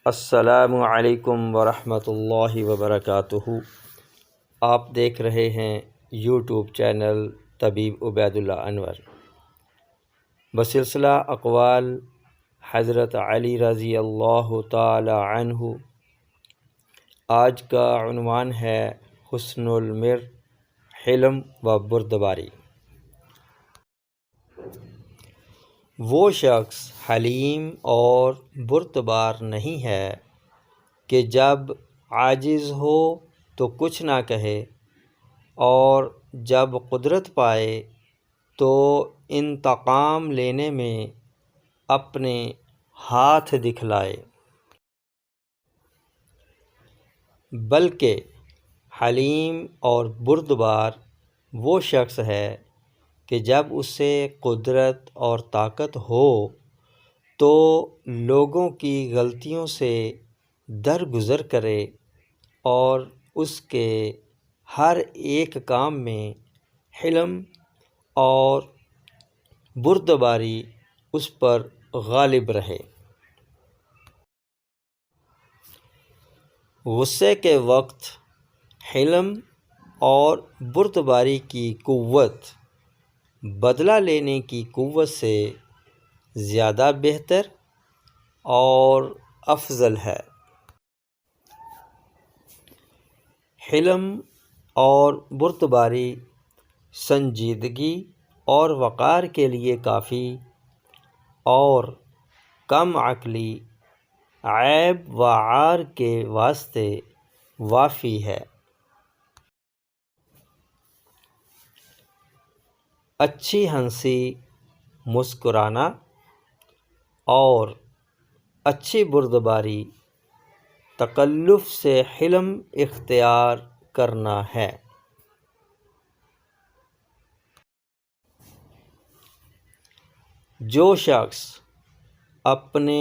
السلام علیکم ورحمۃ اللہ وبرکاتہ۔ آپ دیکھ رہے ہیں یوٹیوب چینل طبیب عبید اللہ انور۔ بسلسلہ اقوال حضرت علی رضی اللہ تعالی عنہ، آج کا عنوان ہے حسن المر، حلم و بردباری۔ وہ شخص حلیم اور بردبار نہیں ہے کہ جب عاجز ہو تو کچھ نہ کہے، اور جب قدرت پائے تو انتقام لینے میں اپنے ہاتھ دکھلائے، بلکہ حلیم اور بردبار وہ شخص ہے کہ جب اسے قدرت اور طاقت ہو تو لوگوں کی غلطیوں سے درگزر کرے اور اس کے ہر ایک کام میں حلم اور بردباری اس پر غالب رہے۔ غصے کے وقت حلم اور بردباری کی قوت بدلہ لینے کی قوت سے زیادہ بہتر اور افضل ہے۔ حلم اور بردباری سنجیدگی اور وقار کے لیے کافی، اور کم عقلی عیب و عار کے واسطے وافی ہے۔ اچھی ہنسی مسکرانا اور اچھی بردباری تکلف سے حلم اختیار کرنا ہے۔ جو شخص اپنے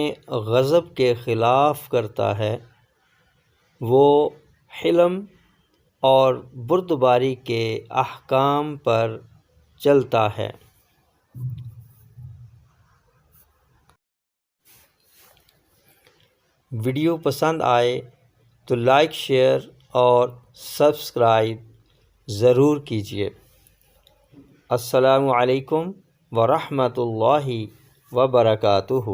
غضب کے خلاف کرتا ہے وہ حلم اور بردباری کے احکام پر چلتا ہے۔ ویڈیو پسند آئے تو لائک، شیئر اور سبسکرائب ضرور کیجیے۔ السلام علیکم ورحمۃ اللہ وبرکاتہ۔